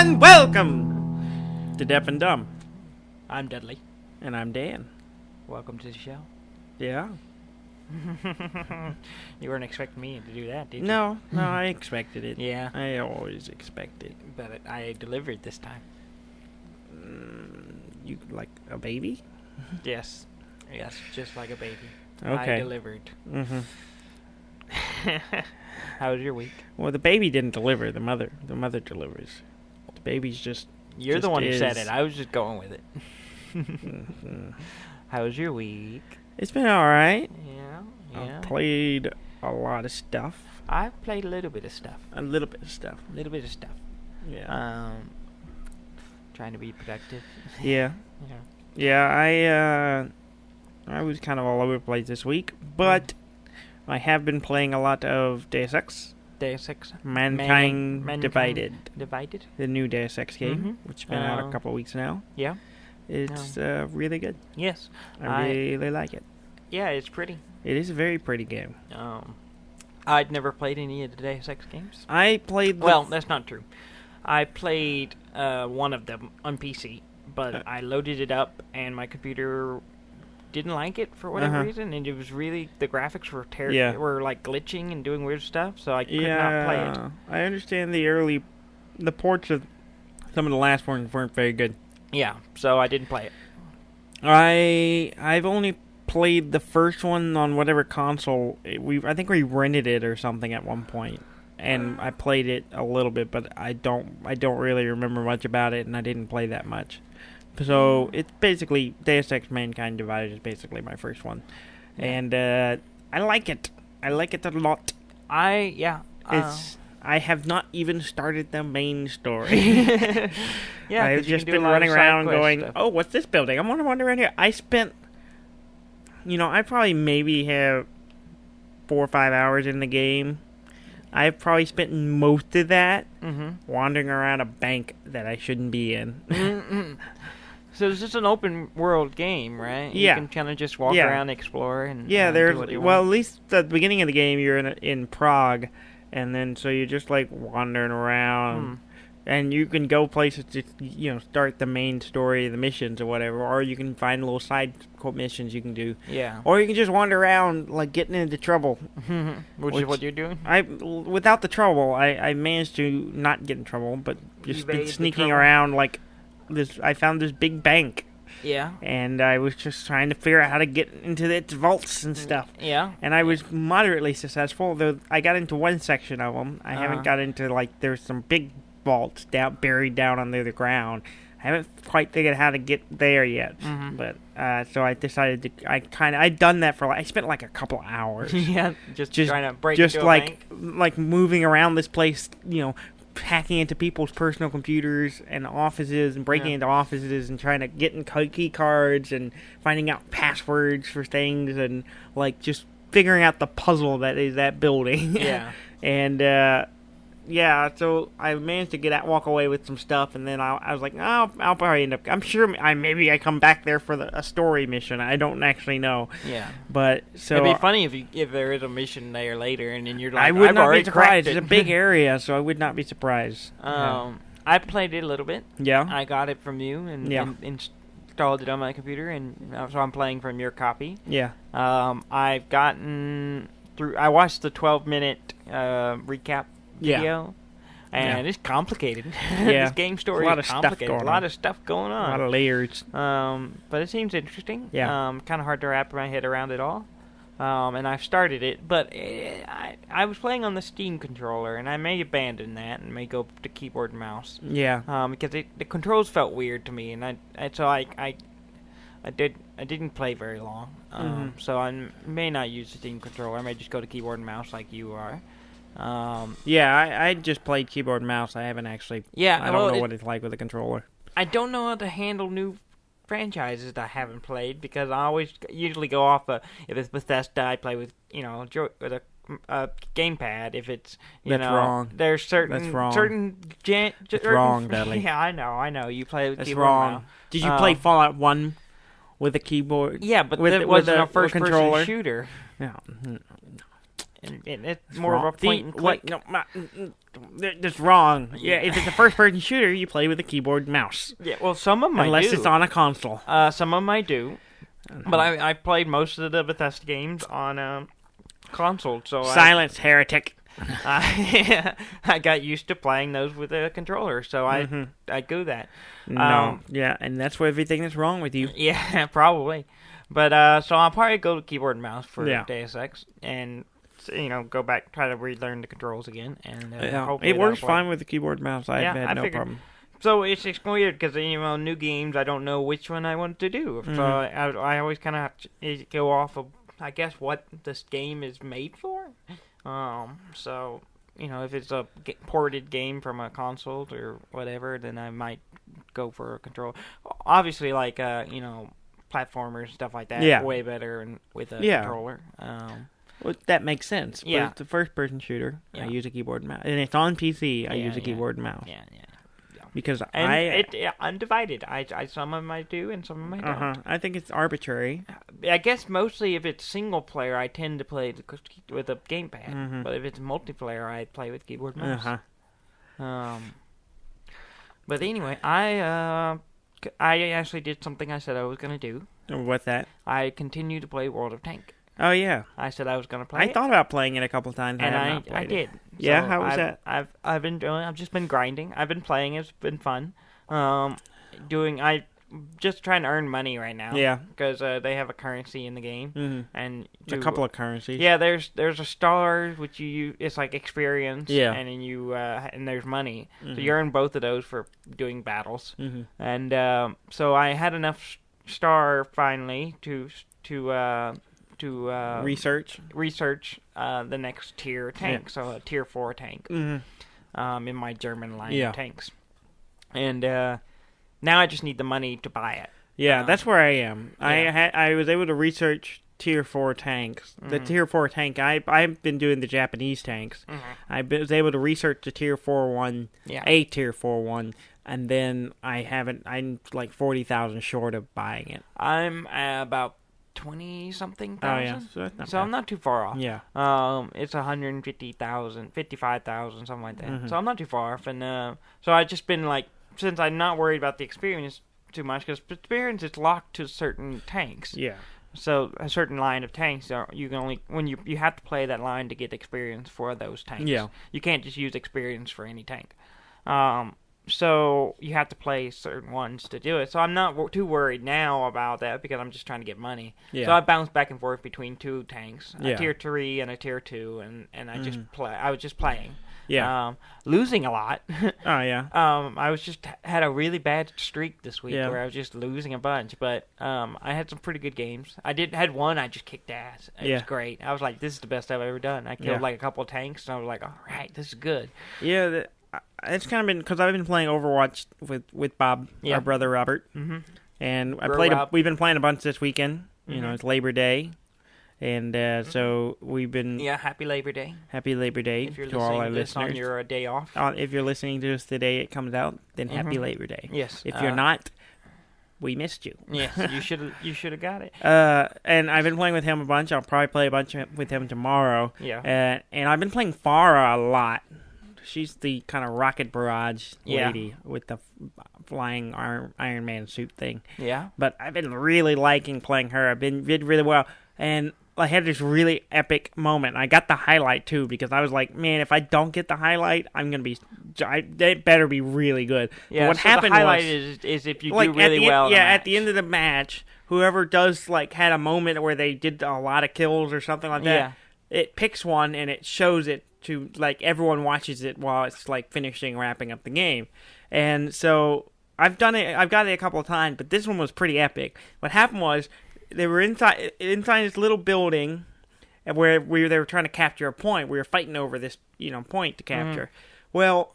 and welcome to Deaf and Dumb. I'm Dudley. And I'm Dan. Welcome to the show. Yeah. You weren't expecting me to do that, did you? No, I expected it. Yeah. I always expect it. But I delivered this time. You like a baby? Yes, just like a baby. Okay. I delivered. Mm-hmm. How was your week? Well, the baby didn't deliver. The mother delivers. The baby's just. You're just the one who said is. it. I was just going with it. Mm-hmm. How was your week? It's been all right. Yeah. I've played a lot of stuff. I've played a little bit of stuff. A little bit of stuff. Yeah. Trying to be productive. Yeah. Yeah. Yeah, I was kind of all over the place this week, but I have been playing a lot of Deus Ex. Deus Ex. Mankind Divided. Divided? The new Deus Ex game, Mhm. which has been out a couple of weeks now. Yeah. It's really good. Yes. I really like it. Yeah, it's pretty. It is a very pretty game. I'd never played any of the Deus Ex games. I played Well, that's not true. I played one of them on PC, but I loaded it up and my computer didn't like it for whatever reason, and it was really the graphics were like glitching and doing weird stuff, so I could not play it. I understand the ports of some of the last ones weren't very good. Yeah, so I didn't play it. I've only played the first one on whatever console. I think we rented it or something at one point, and I played it a little bit, but I don't really remember much about it, and I didn't play that much. So it's basically Deus Ex Mankind Divided is basically my first one, and I like it. I like it a lot. I have not even started the main story. Yeah, I've just been running around going, stuff. Oh, what's this building? I want to wander around here. I spent, I probably maybe have 4 or 5 hours in the game. I've probably spent most of that wandering around a bank that I shouldn't be in. So it's just an open world game, right? Yeah. You can kind of just walk around, explore, and do what you want. At least at the beginning of the game, you're in Prague, and then so you're just like wandering around, and you can go places to start the main story, the missions or whatever, or you can find little side missions you can do. Yeah. Or you can just wander around like getting into trouble. Which is what you're doing? Without the trouble, I managed to not get in trouble, but just been sneaking around like. I found this big bank. Yeah. And I was just trying to figure out how to get into its vaults and stuff. Yeah. And I was moderately successful, though I got into one section of them. I haven't got into, there's some big vaults buried down under the ground. I haven't quite figured out how to get there yet. But, so I decided I'd done that I spent like a couple hours. Yeah, just trying to break into a bank. Like moving around this place, hacking into people's personal computers and offices and breaking into offices and trying to get in key cards and finding out passwords for things and just figuring out the puzzle that is that building. Yeah. And so I managed to walk away with some stuff, and then I was like, I'll probably end up. I'm sure maybe I come back there for a story mission. I don't actually know. Yeah, but so it'd be funny if there is a mission there later, and then you're like, I would not be surprised. It's a big area, so I would not be surprised. I played it a little bit. Yeah, I got it from you and installed it on my computer, and so I'm playing from your copy. Yeah. I've gotten through. I watched the 12-minute recap video, and it's complicated. This game story is complicated. A lot of stuff going on. A lot of layers. But it seems interesting. Yeah. Kind of hard to wrap my head around it all. And I've started it, but I was playing on the Steam controller, and I may abandon that and may go to keyboard and mouse. Yeah. Because the controls felt weird to me, and I didn't play very long. So I may not use the Steam controller. I may just go to keyboard and mouse like you are. I just played keyboard and mouse. I haven't actually. Yeah, I don't know what it's like with a controller. I don't know how to handle new franchises that I haven't played because I usually go off if it's Bethesda, I play with with a gamepad. If it's that's wrong. There's certain that's wrong. That's wrong, Dudley. Yeah, I know. You play with that's keyboard wrong. now. Did you play Fallout 1 with a keyboard? Yeah, but it wasn't a first-person shooter. No. And it's more of a point and click. No, that's wrong. Yeah, if it's a first-person shooter, you play with a keyboard and mouse. Yeah, well, some of them Unless I do. it's on a console. Some of them I do. But I played most of the Bethesda games on console. So Silence, heretic. I got used to playing those with a controller, so I do that. No, yeah, and that's where everything is wrong with you. Yeah, probably. But so I'll probably go to keyboard and mouse for Deus Ex, and go back, try to relearn the controls again, and hopefully it works fine with the keyboard and mouse. I've had no figured. problem. So it's weird because new games I don't know which one I want to do. So I always kind of have to go off of I guess what this game is made for. So if it's a ported game from a console or whatever, then I might go for a controller. Obviously, like platformers and stuff like that, way better and with a controller. Well, that makes sense. Yeah. But it's a first-person shooter. I use a keyboard and mouse, and it's on PC. I use a keyboard and mouse. Yeah. Because undivided. Some of them I do, and some of them I don't. I think it's arbitrary. I guess mostly if it's single player, I tend to play with a gamepad. But if it's multiplayer, I play with keyboard and mouse. But anyway, I actually did something I said I was going to do. What's that? I continue to play World of Tank. Oh, yeah. I said I was going to play I thoued about playing it a couple times, and I did. Yeah, so how was that? I've just been grinding. I've been playing. It's been fun. Just trying to earn money right now. Yeah. Because they have a currency in the game, and a couple of currencies. Yeah, there's a star which you use. It's like experience. Yeah. And then and there's money, so you earn both of those for doing battles. And so I had enough star finally to research the next tier tank, so a tier 4 tank, in my German line of tanks, and now I just need the money to buy it. Yeah, that's where I am. Yeah. I was able to research tier 4 tanks. The tier 4 tank, I've been doing the Japanese tanks. I was able to research the tier 4 one, a tier 4 one, and then I'm like 40,000 short of buying it. I'm about 20-something thousand. Oh, yeah. So I'm not too far off. Yeah. It's 150,000, 55,000, something like that. So I'm not too far off. And so I've just been like, since I'm not worried about the experience too much, because experience is locked to certain tanks. Yeah. So a certain line of tanks, you can only you have to play that line to get experience for those tanks. Yeah. You can't just use experience for any tank. So you have to play certain ones to do it. So I'm not too worried now about that because I'm just trying to get money. Yeah. So I bounce back and forth between two tanks, a tier 3 and a tier 2, and I just play. I was just playing. Yeah. Losing a lot. Oh yeah. I was just had a really bad streak this week where I was just losing a bunch, but I had some pretty good games. had one I just kicked ass. It was great. I was like, this is the best I've ever done. I killed like a couple of tanks, and I was like, all right, this is good. Yeah. It's kind of been because I've been playing Overwatch with Bob, our brother Robert, and we've been playing a bunch this weekend. You know, it's Labor Day, and so we've been Happy Labor Day. Happy Labor Day if you're to all our listening to this listeners. on your day off. If you're listening to us the day it comes out, then Happy Labor Day. Yes. If you're not, we missed you. Yes, you should have got it. And I've been playing with him a bunch. I'll probably play a bunch with him tomorrow. Yeah. And I've been playing Farah a lot. She's the kind of rocket barrage lady with the flying Iron Man suit thing. Yeah. But I've been really liking playing her. Did really well. And I had this really epic moment. I got the highlight, too, because I was like, man, if I don't get the highlight, I'm going to be... It better be really good. Yeah, but what happened the highlight was, is if you do really well at the end of the match, whoever had a moment where they did a lot of kills or something like that, it picks one and it shows it to, like, everyone watches it while it's, like, wrapping up the game. And so I've got it a couple of times, but this one was pretty epic. What happened was they were inside this little building where they were trying to capture a point. We were fighting over this, point to capture. Well,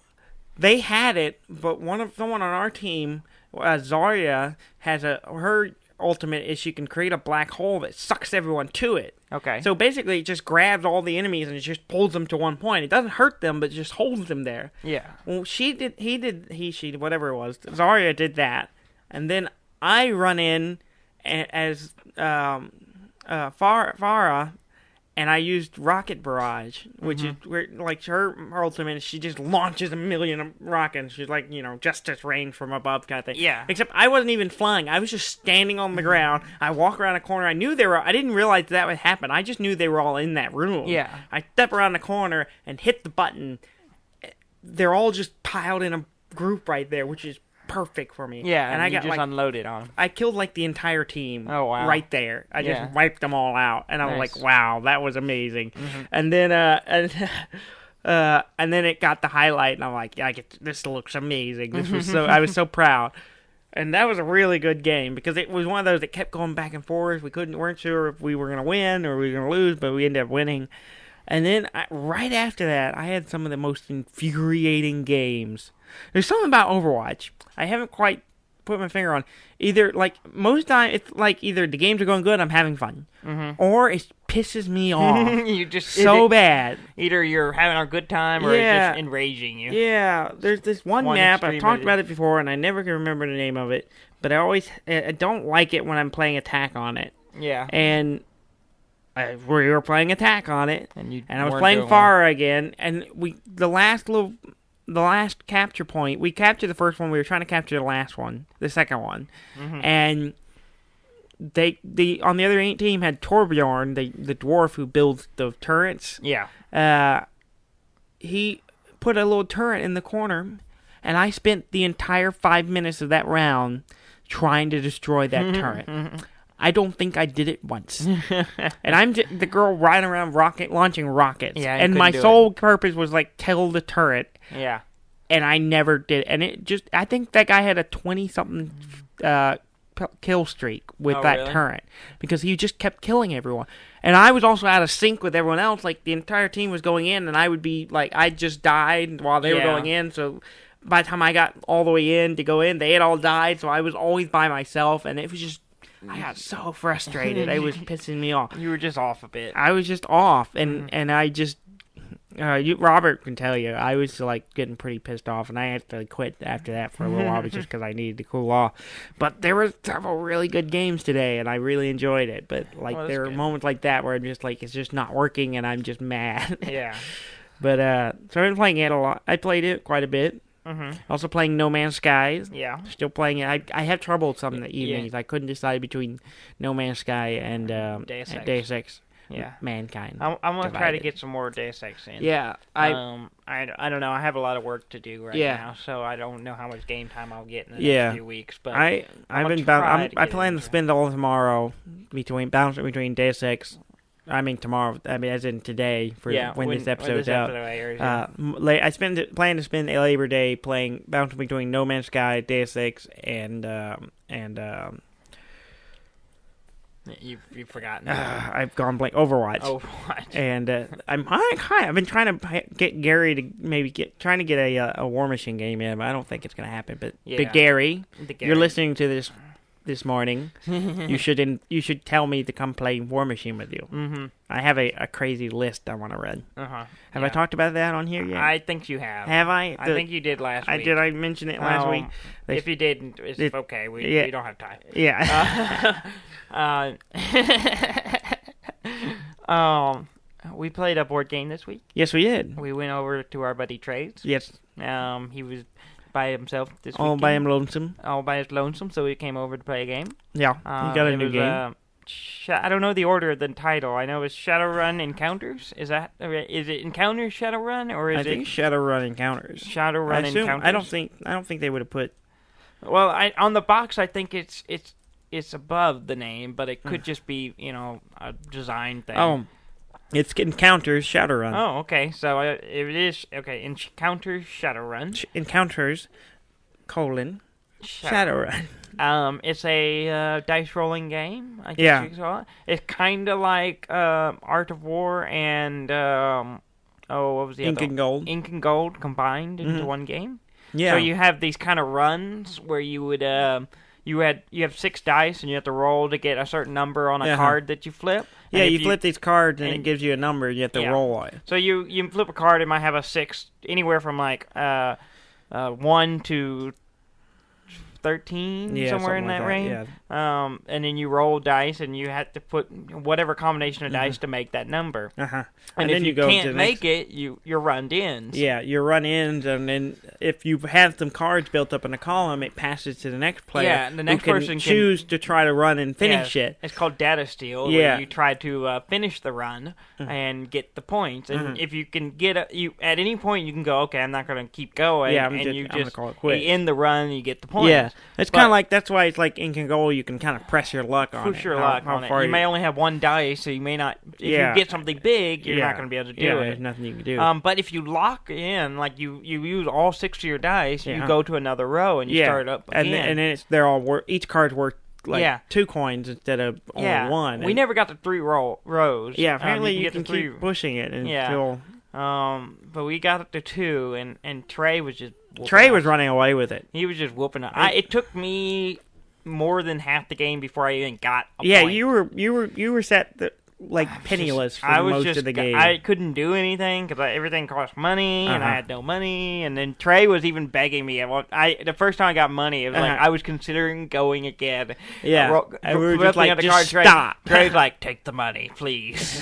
they had it, but someone on our team, Zarya, has her ultimate is she can create a black hole that sucks everyone to it. Okay. So basically, it just grabs all the enemies and it just pulls them to one point. It doesn't hurt them, but it just holds them there. Yeah. Well, she, whatever it was, Zarya did that, and then I run in as Farah, and I used Rocket Barrage, which is where, like, her ultimate, she just launches a million rockets. She's like, justice rain from above kind of thing. Yeah. Except I wasn't even flying. I was just standing on the ground. I walk around a corner. I didn't realize that would happen. I just knew they were all in that room. Yeah. I step around the corner and hit the button. They're all just piled in a group right there, which is perfect for me. Yeah, and I you got just unloaded on them. I killed like the entire team. Oh, wow. Right there. I just wiped them all out, and I was Nice. like, "Wow, that was amazing." And then and then it got the highlight, and I'm like, "Yeah, this looks amazing." This was I was so proud. And that was a really good game because it was one of those that kept going back and forth. We weren't sure if we were going to win or we were going to lose, but we ended up winning. And then right after that, I had some of the most infuriating games. There's something about Overwatch I haven't quite put my finger on. Either, like, most time, it's like either the games are going good, I'm having fun, or it pisses me off You just so bad. Either you're having a good time or it's just enraging you. Yeah, there's this one map, I've talked about it before, and I never can remember the name of it, but I don't like it when I'm playing attack on it. Yeah. And we were playing attack on it, and I was weren't playing doing Pharah again, and the last capture point, we captured the first one, we were trying to capture the second one, and they on the other team had Torbjorn, the dwarf who builds the turrets. Yeah. He put a little turret in the corner, and I spent the entire 5 minutes of that round trying to destroy that turret. I don't think I did it once. And I'm just the girl riding around launching rockets. Yeah, and my sole purpose was like kill the turret. Yeah. And I never did. And I think that guy had a 20-something kill streak with that turret because he just kept killing everyone. And I was also out of sync with everyone else. Like the entire team was going in, and I would be like, I just died while they were going in. So by the time I got all the way in to go in, they had all died. So I was always by myself, and it was just. I got so frustrated. It was pissing me off. You were just off a bit. I was just off, and I just Robert can tell you, I was like getting pretty pissed off, and I had to quit after that for a little while just because I needed to cool off. But there were several really good games today, and I really enjoyed it. But like there are moments like that where I'm just like it's just not working, and I'm just mad. Yeah. But so I've been playing it a lot. I played it quite a bit. Also playing No Man's Skies. Yeah. Still playing it. I have trouble some of the evenings. I couldn't decide between No Man's Sky and Deus Ex. Yeah. Mankind. I'm gonna try to get some more Deus Ex in. Yeah. I don't know. I have a lot of work to do now, so I don't know how much game time I'll get in the next few weeks. But I plan to spend all tomorrow bouncing between Deus Ex. I mean tomorrow. I mean as in today for when this episode's out. I plan to spend a Labor Day bouncing between No Man's Sky, Deus Ex, and you've forgotten. I've gone blank. Overwatch. And I've been trying to get Gary to trying to get a War Machine game in, but I don't think it's gonna happen. But Gary, you're listening to this morning, you should tell me to come play War Machine with you. I have a crazy list I want to read. Have I talked about that on here yet? I think you have. Have I? I think you did last week. Did I mention it last week? If you didn't, it's okay. We don't have time. Yeah. We played a board game this week. Yes, we did. We went over to our buddy Trey's. Yes. He was by himself this week. All by him lonesome. All by his lonesome, so he came over to play a game. Yeah, he got a new game. I don't know the order of the title. I know it's Shadowrun Encounters. Is it Encounters Shadowrun or is it? I think Shadowrun Encounters. Shadowrun Encounters. I don't think they would have put. Well, on the box, I think it's above the name, but it could just be a design thing. Oh, it's Encounters Shadowrun. Oh, okay. So it is okay. Encounters Shadowrun. Encounters, Shadowrun. It's a dice rolling game. I guess you could call it. It's kind of like Art of War and what was the Ink other? and Gold. Ink and Gold combined into one game. Yeah. So you have these kind of runs where you would you have 6 dice and you have to roll to get a certain number on a card that you flip. Yeah, you flip these cards and it gives you a number and you have to roll on it. So you flip a card, it might have a 6, anywhere from like 1 to 13, Yeah, somewhere in something like that that, range. yeah. And then you roll dice, and you have to put whatever combination of dice to make that number. And if then you go to can't the make next... it, you're run ins. Yeah, you run ins, and then if you have some cards built up in a column, it passes to the next player. Yeah, and the next who can person choose to try to run and finish it. It's called data steal. Yeah. Where you try to finish the run and get the points. And if you can get at any point, you can go, okay, I'm not going to keep going. Yeah, I'm gonna call it quits. end the run, you get the points. Yeah, it's kind of like, that's why it's like in Kangol, you can kind of press your luck on it. Push your luck on it. You may only have one dice, so you may not. If you get something big, you're not going to be able to do it. There's nothing you can do. But if you lock in, like you use all 6 of your dice, you go to another row and you start up again. And then they're all each card's worth like 2 coins instead of only 1. We never got to 3 rows. Yeah, apparently you get can to 3. keep pushing it until... but we got up to 2, and Trey was just... Trey was running away with it. He was just whooping it. It took me more than half the game before I even got a point. you were set penniless for most of the game. I couldn't do anything because everything cost money, and I had no money. And then Trey was even begging me. The first time I got money, it was like I was considering going again. Yeah, and we were just like, just stop. Trey's like, take the money, please.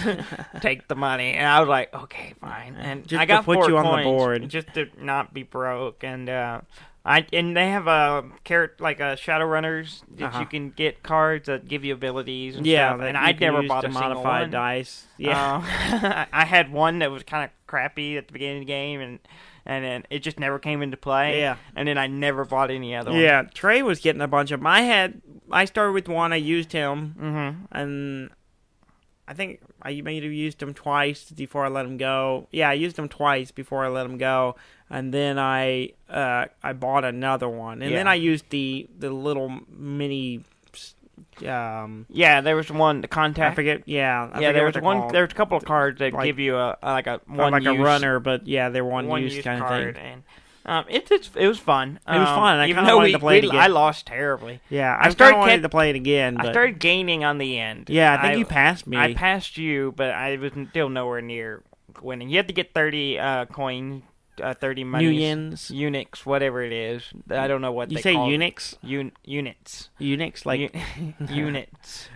Take the money. And I was like, okay, fine. And just I got to put 4 you coins on the board. just to not be broke. And they have a Shadowrunners that you can get cards that give you abilities and stuff. And I never bought a single one. Dice. Yeah, I had one that was kind of crappy at the beginning of the game, and then it just never came into play. Yeah, and then I never bought any other one. Yeah, Trey was getting a bunch of them. I started with one. I used him, and I think I may have used him twice before I let him go. Yeah, I used him twice before I let him go, and then I bought another one, and then I used the little mini. There was one, the contact. I forget. Yeah, there was one. There was a couple of cards that give you a a runner, but they're one use kind card, of thing. And it was fun. It was fun. I even though wanted to play it again. I lost terribly. Yeah, I started wanting to play it again. But I started gaining on the end. Yeah, I think you passed me. I passed you, but I was still nowhere near winning. You had to get 30 coins. 30 money Unix, whatever it is. I don't know what you they say. Call Unix, units, Unix, like units,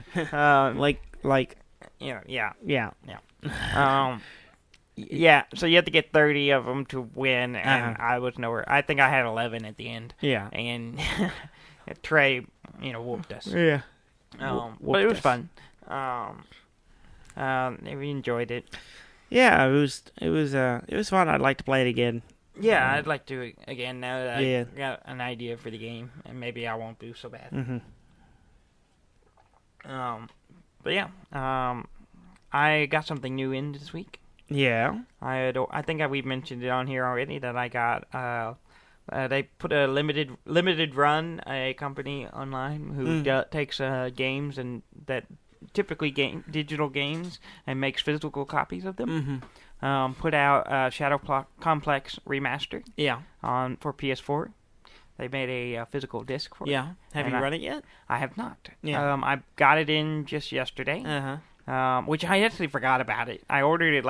yeah. So you have to get 30 of them to win, and I was nowhere. I think I had 11 at the end. Yeah, and Trey, whooped us. Yeah, but it was fun. We enjoyed it. Yeah, it was fun. I'd like to play it again. Yeah, I'd like to again now that I got an idea for the game, and maybe I won't do so bad. But yeah, I got something new in this week. Yeah, I think we've mentioned it on here already that I got. They put a limited run, a company online who takes games and that. Typically digital games and makes physical copies of them. Put out Shadow Complex Remastered. Yeah. For PS4. They made a physical disc for it. Yeah. Have you run it yet? I have not. Yeah. I got it in just yesterday. Which I actually forgot about it. I ordered it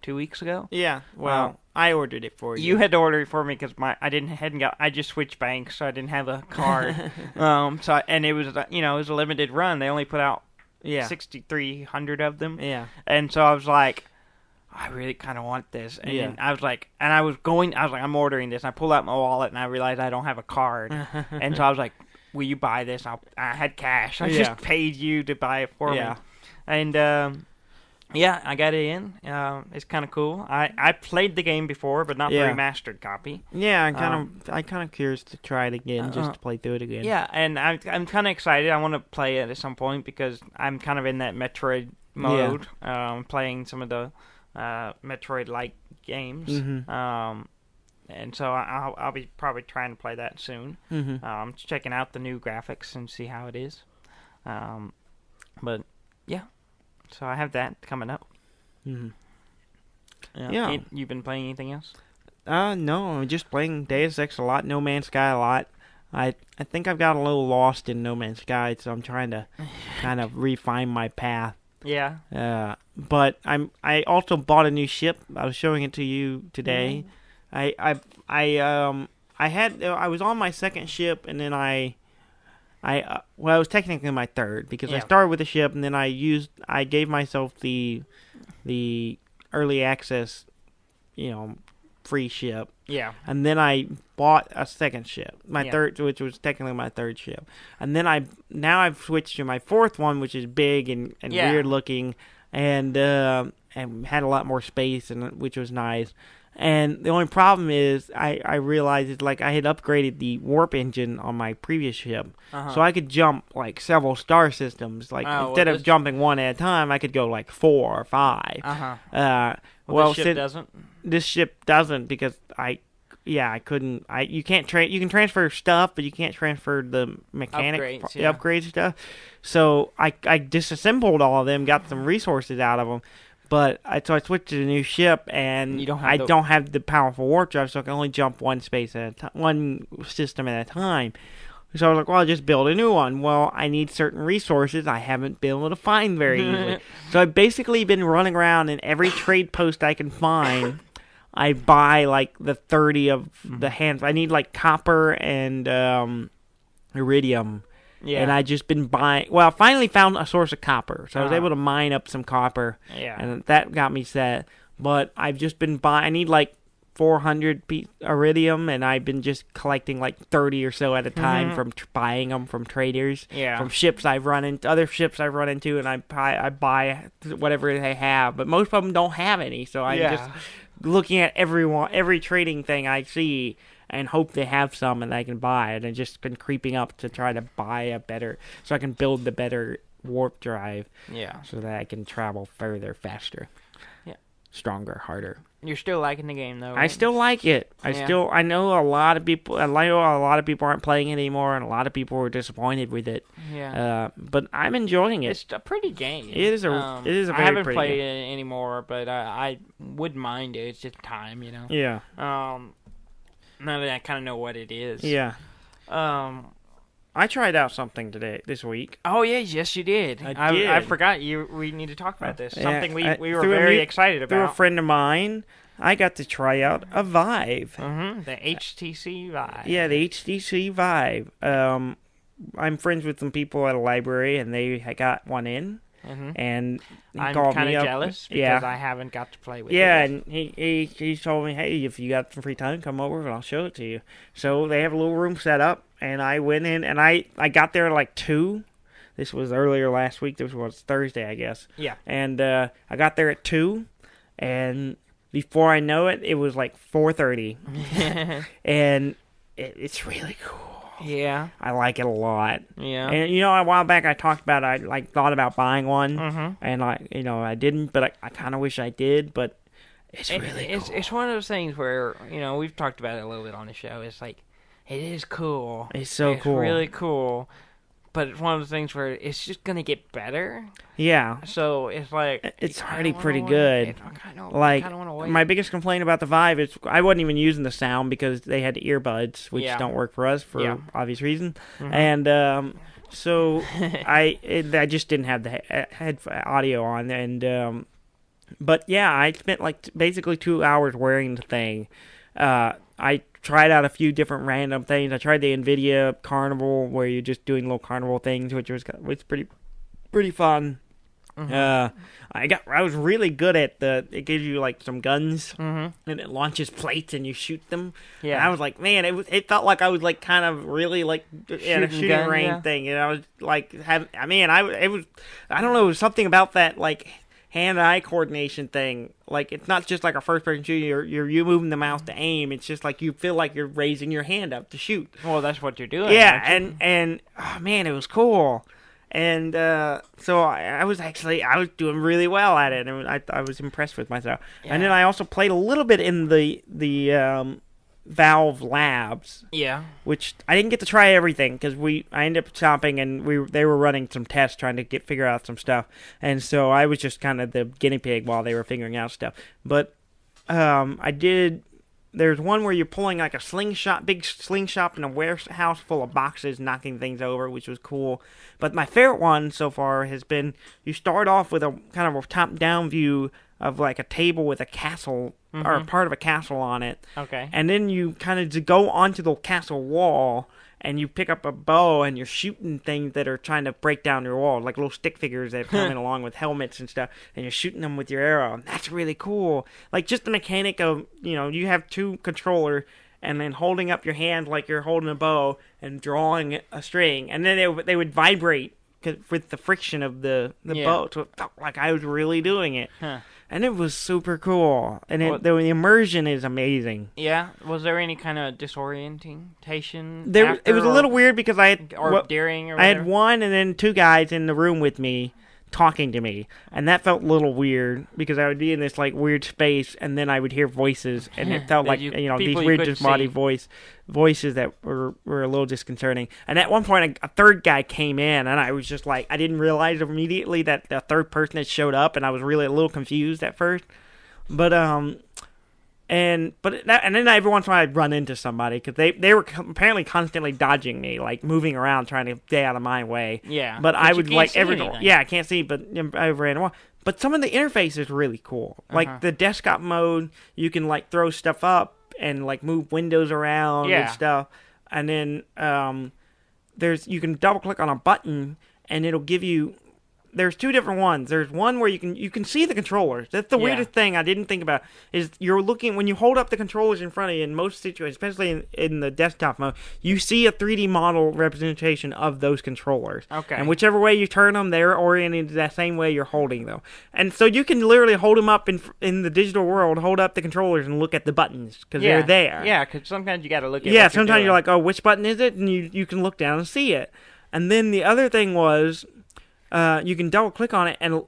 2 weeks ago. Yeah. Well, I ordered it for you. You had to order it for me because I just switched banks, so I didn't have a card. And it was it was a limited run. They only put out 6,300 of them. Yeah. And so I was like, I really kind of want this. And I was like, I'm ordering this. And I pulled out my wallet and I realized I don't have a card. And so I was like, will you buy this? I had cash. I just paid you to buy it for me. And, I got it in. It's kind of cool. I played the game before, but not the remastered copy. Yeah, I'm kind of curious to try it again, just to play through it again. Yeah, and I'm kind of excited. I want to play it at some point because I'm kind of in that Metroid mode, playing some of the Metroid-like games. And so I'll be probably trying to play that soon. Just checking out the new graphics and see how it is. But yeah. So I have that coming up. Yeah. You've been playing anything else? No, I'm just playing Deus Ex a lot, No Man's Sky a lot. I think I've got a little lost in No Man's Sky, so I'm trying to kind of refine my path. Yeah. But I also bought a new ship. I was showing it to you today. I I was on my second ship, and then it was technically my third because I started with a ship, and then I gave myself the early access, free ship. Yeah. And then I bought a second ship, my third, which was technically my third ship. And then I've switched to my fourth one, which is big and weird looking, and had a lot more space, which was nice. And the only problem is I realized it's like I had upgraded the warp engine on my previous ship, so I could jump like several star systems. Like instead of jumping one at a time, I could go like 4 or 5. This ship doesn't. This ship doesn't because I couldn't. You can't you can transfer stuff, but you can't transfer the mechanic upgrade stuff. So I disassembled all of them, got some resources out of them. But so I switched to the new ship, and I don't have the powerful warp drive, so I can only jump one system at a time. So I was like, well, I'll just build a new one. Well, I need certain resources I haven't been able to find very easily. So I've basically been running around, in every trade post I can find, I buy like the 30 of the hands. I need like copper and iridium. Yeah. And I just been buying. Well, I finally found a source of copper, so I was able to mine up some copper. Yeah. And that got me set. But I've just been buying. I need like 400 iridium, and I've been just collecting like 30 or so at a time from buying them from traders. Yeah. From ships I've run into, other ships I've run into, and I buy whatever they have. But most of them don't have any, so I'm just looking at every trading thing I see, and hope they have some and I can buy it, and just been creeping up to try to buy so I can build the better warp drive. Yeah. So that I can travel further, faster. Yeah. Stronger, harder. You're still liking the game though, right? I still like it. I know a lot of people aren't playing it anymore, and a lot of people were disappointed with it. Yeah. But I'm enjoying it. It's a pretty game. It is a very pretty game. I haven't played it anymore, but I wouldn't mind it. It's just time, Yeah. Now that I kind of know what it is. Yeah. I tried out something this week. Oh, yeah, yes, you did. I did. I forgot we need to talk about this. Something we were very excited about. Through a friend of mine, I got to try out a Vive. The HTC Vive. Yeah, the HTC Vive. I'm friends with some people at a library, and they got one in. And I'm kind of jealous because I haven't got to play with it. Yeah, and he told me, hey, if you got some free time, come over and I'll show it to you. So they have a little room set up, and I went in, and I got there at like 2. This was earlier last week. This was Thursday, I guess. Yeah. And I got there at 2, and before I know it, it was like 4:30. And it's really cool. Yeah. I like it a lot. Yeah. And, a while back I talked about I thought about buying one. And, I didn't, but I kind of wish I did, but it's really cool. It's one of those things where, we've talked about it a little bit on the show. It's like, it is cool. It's so cool. It's really cool. But it's one of those things where it's just going to get better. Yeah. So it's like... It's already pretty good. My biggest complaint about the Vive is I wasn't even using the sound because they had earbuds, which don't work for us for obvious reasons. And so I just didn't have the head audio on. And but yeah, I spent like basically 2 hours wearing the thing. I tried out a few different random things. I tried the NVIDIA Carnival, where you're just doing little carnival things, which was pretty fun. I was really good at it gives you like some guns, and it launches plates and you shoot them. Yeah, and I was like, man, it felt like I was like kind of really like in a shooting range thing, and I was like, I don't know, it was something about that like hand-eye coordination thing. Like, it's not just like a first-person shooter. You're moving the mouse to aim. It's just like you feel like you're raising your hand up to shoot. Well, that's what you're doing. Yeah, and oh man, it was cool. And so I was doing really well at it, and I was impressed with myself. Yeah. And then I also played a little bit in the Valve Labs. Yeah. Which I didn't get to try everything because I ended up stopping, and they were running some tests trying to figure out some stuff, and so I was just kind of the guinea pig while they were figuring out stuff. But I did. There's one where you're pulling like a big slingshot in a warehouse full of boxes, knocking things over, which was cool. But my favorite one so far has been you start off with a kind of a top-down view of like a table with a castle or a part of a castle on it. Okay. And then you kind of go onto the castle wall and you pick up a bow and you're shooting things that are trying to break down your wall, like little stick figures that are coming along with helmets and stuff, and you're shooting them with your arrow. And that's really cool. Like just the mechanic of, you have two controllers and then holding up your hand like you're holding a bow and drawing a string, and then they would vibrate with the friction of the bow, so it felt like I was really doing it. Huh. And it was super cool, and the immersion is amazing. Yeah, was there any kind of disorientation? It was a little weird because I had during or I whatever? had one and then two guys in the room with me talking to me, and that felt a little weird because I would be in this like weird space, and then I would hear voices, and it felt like these weird disembodied voices that were a little disconcerting. And at one point, a third guy came in, and I was just like, I didn't realize immediately that the third person had showed up, and I was really a little confused at first. But then every once in a while I'd run into somebody because they were apparently constantly dodging me, like moving around trying to stay out of my way. Yeah, but I would like I can't see, but I ran a while. But some of the interface is really cool. Like the desktop mode, you can like throw stuff up and like move windows around and stuff. And then you can double click on a button and it'll give you. There's two different ones. There's one where you can see the controllers. That's the weirdest thing I didn't think about, is you're looking, when you hold up the controllers in front of you in most situations, especially in the desktop mode, you see a 3D model representation of those controllers. Okay. And whichever way you turn them, they're oriented that same way you're holding them. And so you can literally hold them up in the digital world, hold up the controllers and look at the buttons because they're there. Yeah, because sometimes you got to look at what sometimes you're like, oh, which button is it? And you can look down and see it. And then the other thing was, you can double click on it, and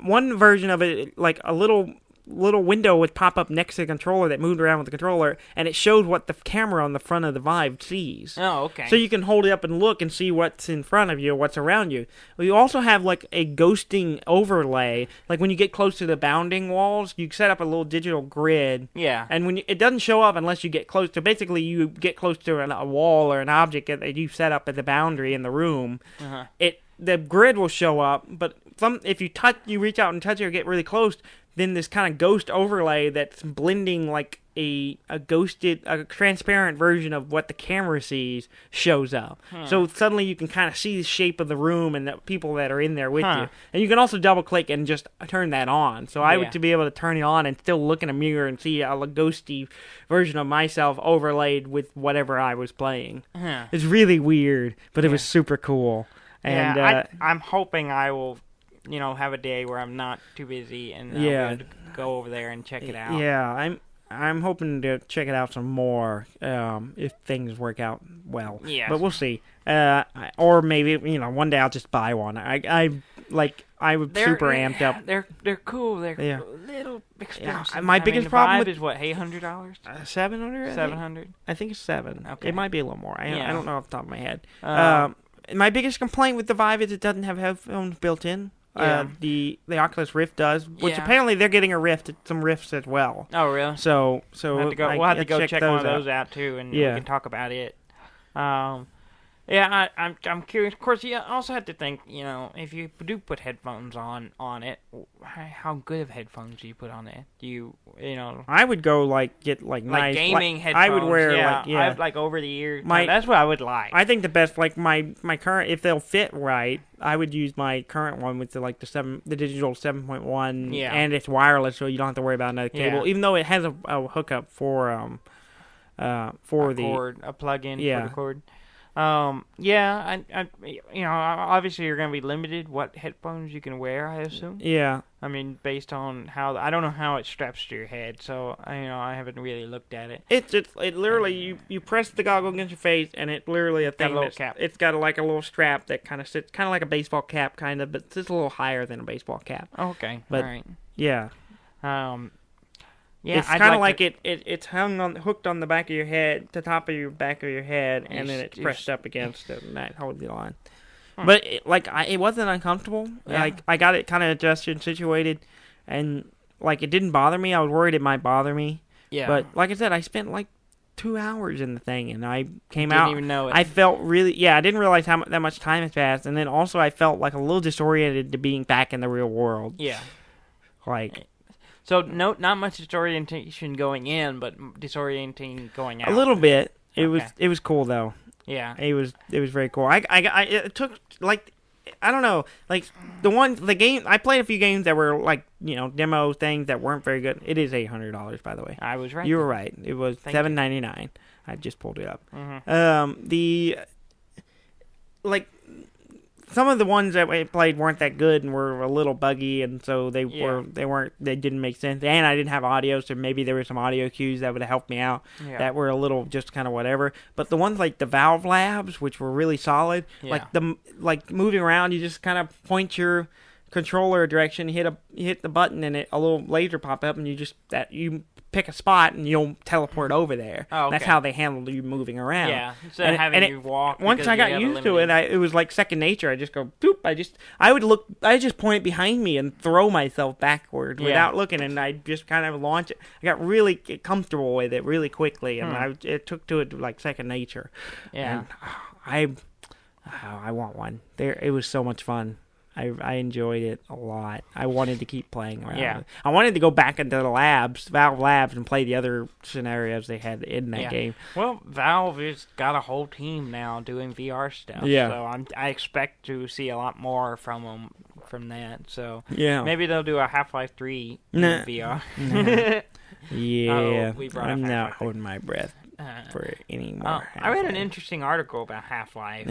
one version of it, like a little window would pop up next to the controller that moved around with the controller, and it shows what the camera on the front of the Vive sees. Oh, okay. So you can hold it up and look and see what's in front of you, what's around you. You also have like a ghosting overlay. Like when you get close to the bounding walls, you set up a little digital grid. Yeah. And it doesn't show up unless you get close to. Basically, you get close to a wall or an object that you set up at the boundary in the room. The grid will show up, but if you reach out and touch it or get really close, then this kind of ghost overlay that's blending like a transparent version of what the camera sees shows up. So suddenly you can kind of see the shape of the room and the people that are in there with you. And you can also double click and just turn that on. So I would to be able to turn it on and still look in a mirror and see a ghosty version of myself overlaid with whatever I was playing. It's really weird, but it was super cool. And I'm hoping I will, have a day where I'm not too busy and I'll be able to go over there and check it out. Yeah, I'm hoping to check it out some more if things work out well. Yeah, but we'll see. Or maybe one day I'll just buy one. I was super amped up. They're cool. They're a little expensive. Yeah. My biggest problem is what, $800? $700. $700. I think it's $700. Okay. It might be a little more. I don't know off the top of my head. My biggest complaint with the Vive is it doesn't have headphones built in. The Oculus Rift does, which apparently they're getting some Rifts as well. Oh, really? So we'll have to go check one of those out too, and we can talk about it. I'm curious. Of course, you also have to think, if you do put headphones on it, how good of headphones do you put on it? Do you I would go get nice gaming headphones. I would wear I've over the years. That's what I would like. I think the best my current, if they'll fit right, I would use my current one with the digital 7.1 and it's wireless, so you don't have to worry about another cable. Even though it has a hookup for a plug-in for the cord. Obviously you're going to be limited what headphones you can wear, I assume. Yeah. I mean, based on I don't know how it straps to your head, so I haven't really looked at it. It literally you press the goggle against your face, and it literally a thing. Cap. It's got a little strap that kind of sits, kind of like a baseball cap, kind of, but it's just a little higher than a baseball cap. Okay. But, all right. Yeah. Yeah, it's kind of like it's hooked on the back of your head, the top of your back of your head, and then it's pressed up against it, and that holds you on. But it wasn't uncomfortable. Yeah. I got it kind of adjusted and situated, and it didn't bother me. I was worried it might bother me. Yeah. But like I said, I spent 2 hours in the thing, and I came out. Didn't even know it. I felt really, I didn't realize that much time had passed, and then also I felt a little disoriented to being back in the real world. Yeah. So not much disorientation going in, but disorienting going out. A little bit. It Okay. was cool though. Yeah. It was very cool. It took like, I don't know, like the game I played a few games that were like, demo things that weren't very good. It is $800, by the way. I was right. You were right. It was $7.99. I just pulled it up. Like some of the ones that we played weren't that good and were a little buggy, and so they didn't make sense. And I didn't have audio, so maybe there were some audio cues that would have helped me out that were a little just kind of whatever. But the ones like the Valve Labs, which were really solid, like moving around, you just kind of point your controller direction, hit the button, and a little laser pop up, and you pick a spot and you'll teleport over there. Oh, okay. That's how they handle you moving around. Yeah, instead of having you walk. Once I got used to it, it was like second nature. I just go boop. I just point it behind me and throw myself backward without looking, and I just kind of launch it. I got really comfortable with it really quickly, and it took to it like second nature. Yeah, and I want one. It was so much fun. I enjoyed it a lot. I wanted to keep playing around. Yeah. I wanted to go back into the Valve Labs, and play the other scenarios they had in that game. Well, Valve has got a whole team now doing VR stuff. Yeah. So I expect to see a lot more from them from that. So yeah, maybe they'll do a Half-Life 3 in VR. Yeah. We brought I'm up not Half-Life 3. holding my breath for any more. I read an interesting article about Half-Life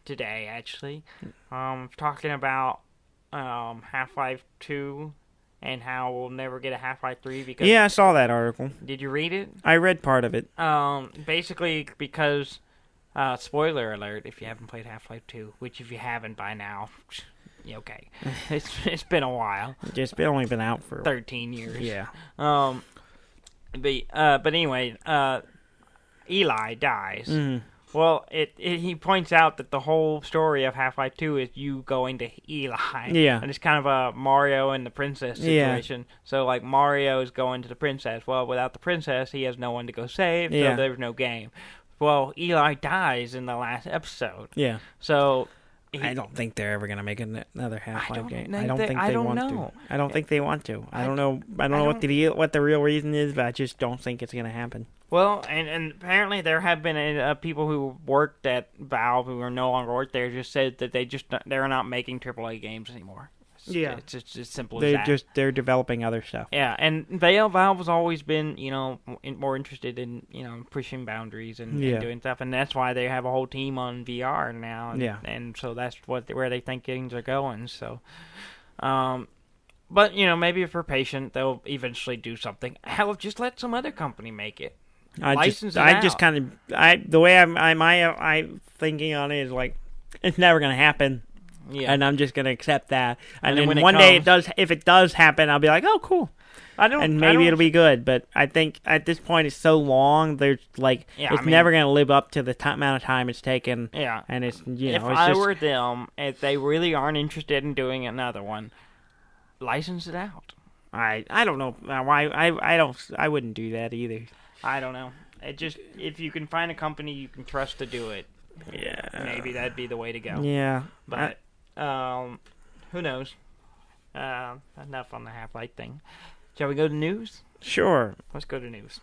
today, actually. Talking about Half-Life 2 and how we'll never get a Half-Life 3 because... Yeah, I saw that article. Did you read it? I read part of it. Basically because, spoiler alert, if you haven't played Half-Life 2, which if you haven't by now, okay. It's been a while. It's only been out for 13 years. Yeah. But anyway, Eli dies. Mm. Well, he points out that the whole story of Half-Life 2 is you going to Eli. Yeah. And it's kind of a Mario and the princess situation. Yeah. So, like, Mario is going to the princess. Well, without the princess, he has no one to go save, so there's no game. Well, Eli dies in the last episode. Yeah. So... I don't think they're ever going to make another Half-Life game. I don't think they want to. I don't think they want to. I don't know what the real reason is, but I just don't think it's going to happen. Well, and apparently there have been people who worked at Valve who are no longer work there just said that they're not making AAA games anymore. It's just as simple as that. They're developing other stuff. Yeah, and Valve has always been, more interested in, pushing boundaries and doing stuff, and that's why they have a whole team on VR now. And so that's where they think things are going. So, but maybe if we're patient, they'll eventually do something. Hell, just let some other company make it. The way I'm thinking on it is like, it's never going to happen. Yeah. And I'm just going to accept that. And then when one day if it does happen, I'll be like, oh, cool. It'll be good. But I think at this point it's so long, there's like, never going to live up to the amount of time it's taken. Yeah. And it's, if I were them, if they really aren't interested in doing another one, license it out. I don't know why. I wouldn't do that either. I don't know. If you can find a company you can trust to do it, maybe that'd be the way to go. Yeah. But who knows? Enough on the Half-Life thing. Shall we go to news? Sure. Let's go to news.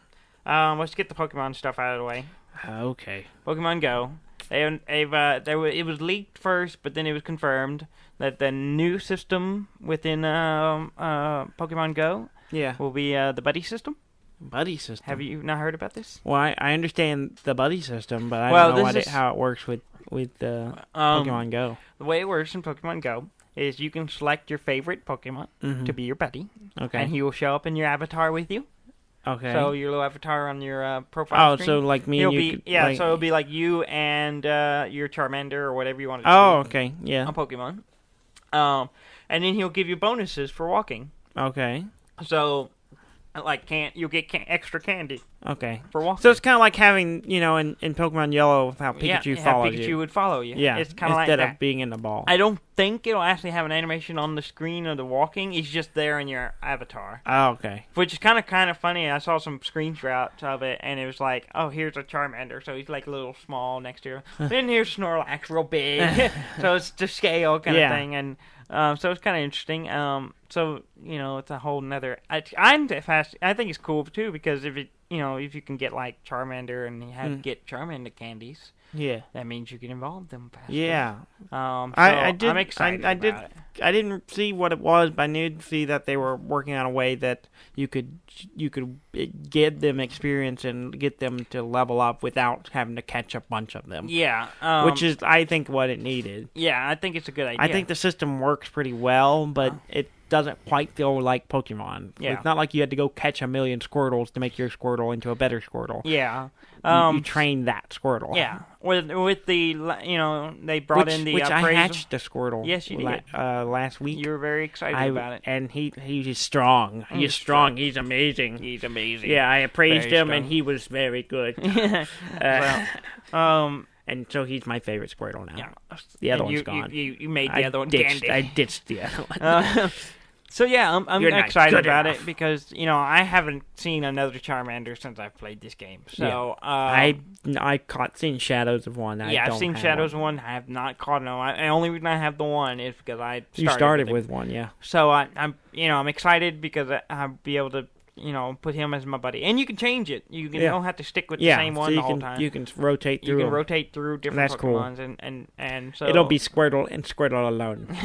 Let's get the Pokemon stuff out of the way. Okay. Pokemon Go. It was leaked first, but then it was confirmed that the new system within Pokemon Go will be the buddy system. Buddy system. Have you not heard about this? Well, I understand the buddy system, but I don't know how it works with Pokemon Go. The way it works in Pokemon Go is you can select your favorite Pokemon to be your buddy. Okay. And he will show up in your avatar with you. Okay. So your little avatar on your profile screen. Oh, so like me and you. So it'll be like you and your Charmander or whatever you want to do. Oh, okay. Yeah. On Pokemon. And then he'll give you bonuses for walking. Okay. So... you'll get extra candy Okay. For walking. So it's kind of like having, in Pokemon Yellow, how Pikachu follows Pikachu you. would follow you. Yeah, it's kind of like instead that. of being in the ball. I don't think it'll actually have an animation on the screen of the walking. It's just there in your avatar. Oh, okay. Which is kind of funny. I saw some screenshots of it, and it was like, oh, here's a Charmander, so he's like a little small next to you. Then here's Snorlax, real big, so it's to scale kind of thing, and so it's kind of interesting. So it's a whole nother. I'm fast. I think it's cool too because if you can get like Charmander and you have get Charmander candies. Yeah, that means you can evolve them faster. Yeah, so I'm excited. I about it. I didn't see what it was, but I knew to see that they were working on a way that you could get them experience and get them to level up without having to catch a bunch of them. Yeah, which is I think what it needed. Yeah, I think it's a good idea. I think the system works pretty well, but it doesn't quite feel like Pokemon. Yeah. It's not like you had to go catch a million Squirtles to make your Squirtle into a better Squirtle. Yeah. You train that Squirtle. Yeah. With the, they brought in the appraisal. I hatched the Squirtle. Yes, you did. Last week. You were very excited about it. And he's strong. He's strong. He's amazing. He's amazing. Yeah, I appraised very him, strong. and he was very good. Well, and so he's my favorite Squirtle now. Yeah. The other one's gone. You made the other one candy. I ditched the other one. So yeah, I'm You're not excited good about enough. it because I haven't seen another Charmander since I've played this game. So I caught seen shadows of one. I've seen shadows of one. I have not caught no. The only reason I have the one is because I started with one. Yeah. So I'm excited because I'll be able to put him as my buddy, and you can change it. You don't have to stick with the same one the whole time. You can rotate through. You can rotate through different That's Pokemons, cool. and so it'll be Squirtle and Squirtle alone.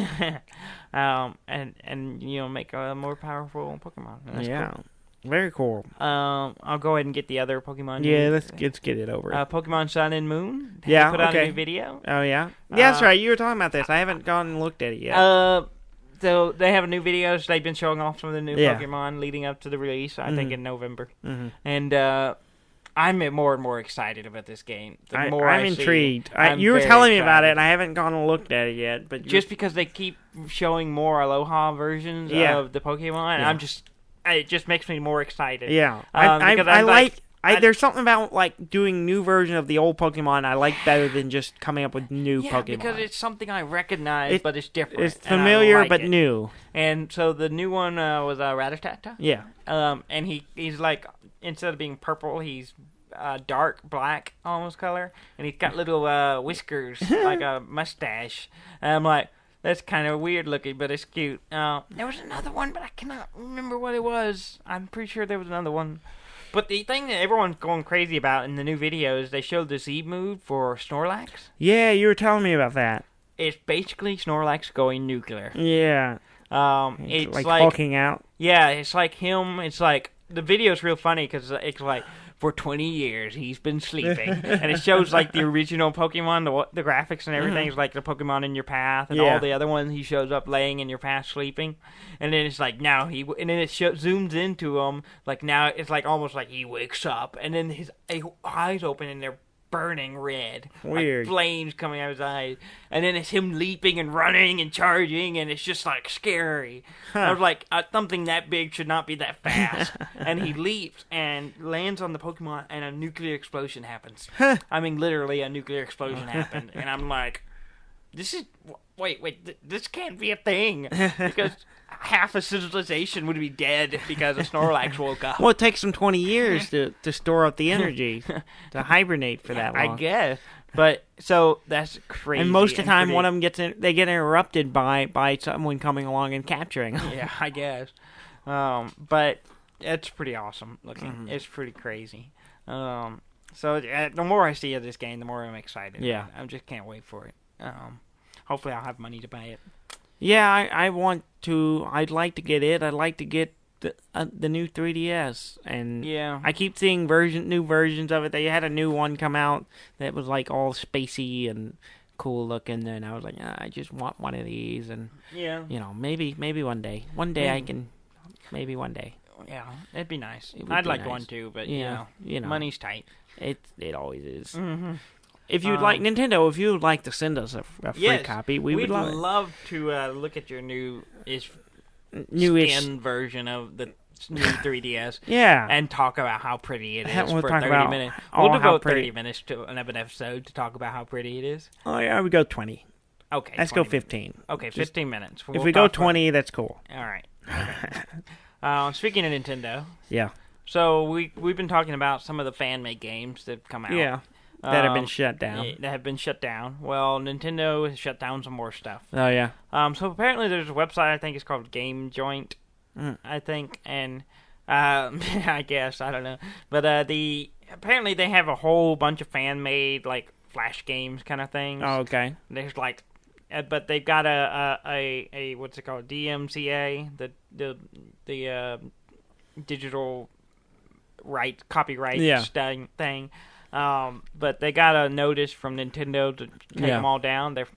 and make a more powerful Pokemon. That's cool. Very cool. I'll go ahead and get the other Pokemon. Yeah, let's get it over. Pokemon Sun and Moon. Yeah, put out a new video. Oh yeah, that's right. You were talking about this. I haven't gone and looked at it yet. So they have a new video. So they've been showing off some of the new Pokemon leading up to the release. I think in November. Mm-hmm. And I'm more and more excited about this game. The more I'm intrigued. You were telling me about it, and I haven't gone and looked at it yet. But just because they keep showing more Aloha versions of the Pokemon, it just makes me more excited. Yeah, I like. There's something about like doing new version of the old Pokemon I like better than just coming up with new Pokemon. Because it's something I recognize, but it's different. It's familiar but new. And so the new one was Rattata. Yeah. And he's like, instead of being purple, he's dark black almost color, and he's got little whiskers like a mustache. And I'm like, that's kind of weird looking, but it's cute. There was another one, but I cannot remember what it was. I'm pretty sure there was another one. But the thing that everyone's going crazy about in the new video is they showed the Z move for Snorlax. Yeah, you were telling me about that. It's basically Snorlax going nuclear. Yeah. It's like like hulking out. Yeah, it's like him. It's like the video's real funny because it's like for 20 years he's been sleeping, and it shows like the original Pokemon, the graphics and everything is like the Pokemon in your path, and all the other ones he shows up laying in your path sleeping, and then it's like and then it zooms into him like now it's like almost like he wakes up, and then his eyes open and they're burning red. Weird. Like flames coming out of his eyes. And then it's him leaping and running and charging, and it's just like scary. I was like, something that big should not be that fast. And he leaps and lands on the Pokemon, and a nuclear explosion happens. I mean, literally a nuclear explosion happened. And I'm like, this can't be a thing. Because half a civilization would be dead because a Snorlax woke up. Well, it takes them 20 years to store up the energy to hibernate for that long. I guess. But so that's crazy. And most of the time, one of them they get interrupted by someone coming along and capturing them. Yeah, I guess. But it's pretty awesome looking. Mm-hmm. It's pretty crazy. So the more I see of this game, the more I'm excited. Yeah, I just can't wait for it. Hopefully, I'll have money to buy it. Yeah, I want to. I'd like to get it. I'd like to get the new 3DS, and I keep seeing new versions of it. They had a new one come out that was like all spacey and cool looking, and I was like, I just want one of these, and maybe one day. I can. Maybe one day. Yeah, it'd be nice. I'd like one too, but money's tight. It always is. Mm-hmm. If you'd like Nintendo, if you would like to send us a free copy, we would love it. We'd love to look at your new newish skin version of the new 3DS. Yeah. And talk about how pretty it is We'll for talk 30 about minutes. how We'll devote pretty. 30 minutes to an episode to talk about how pretty it is. Oh yeah, we go 20. Okay. Let's go 20 15. Okay, 15 minutes. If we go 20, that's cool. All right. Okay. Speaking of Nintendo, Yeah. so we've been talking about some of the fan-made games that have come out. Yeah. That have been shut down. That have been shut down. Well, Nintendo has shut down some more stuff. Oh yeah. So apparently there's a website, I think it's called Game Joint, I think, and I guess, I don't know. But apparently they have a whole bunch of fan-made, like, Flash games kind of things. Oh, okay. There's, like, but they've got a what's it called, DMCA, the digital copyright thing. But they got a notice from Nintendo to take them all down. They're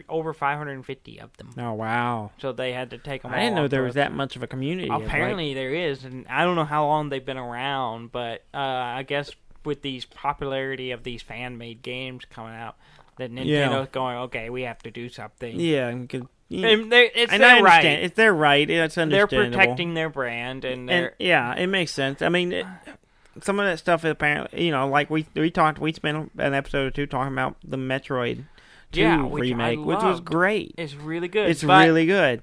over 550 of them. Oh wow! So they had to take them all. I didn't know off there the was that much of a community. Apparently there is, and I don't know how long they've been around, but I guess with these popularity of these fan-made games coming out, that Nintendo's going, okay, we have to do something. Yeah, And it's their right. It's their right. It's understandable. They're protecting their brand, and yeah, it makes sense. I mean, some of that stuff is apparently, like we spent an episode or two talking about the Metroid 2 remake, which was great. It's really good. It's really good.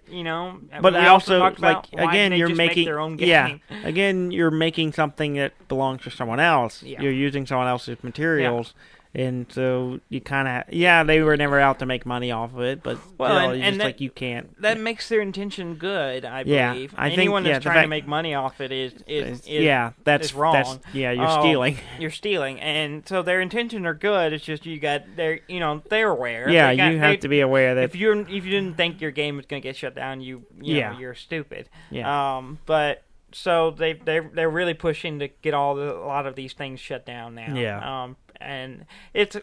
But I also like again, you're making their own game. Yeah, again you're making something that belongs to someone else. Yeah. You're using someone else's materials. And so you kind of, they were never out to make money off of it, but you can't. That makes their intention good, I believe. I think anyone that's trying to make money off it is wrong. You're stealing. You're stealing, and so their intentions are good. It's just they're aware. Yeah, you have to be aware that if you didn't think your game was going to get shut down, you're stupid. Yeah. But. So they're really pushing to get a lot of these things shut down now. Yeah. And it's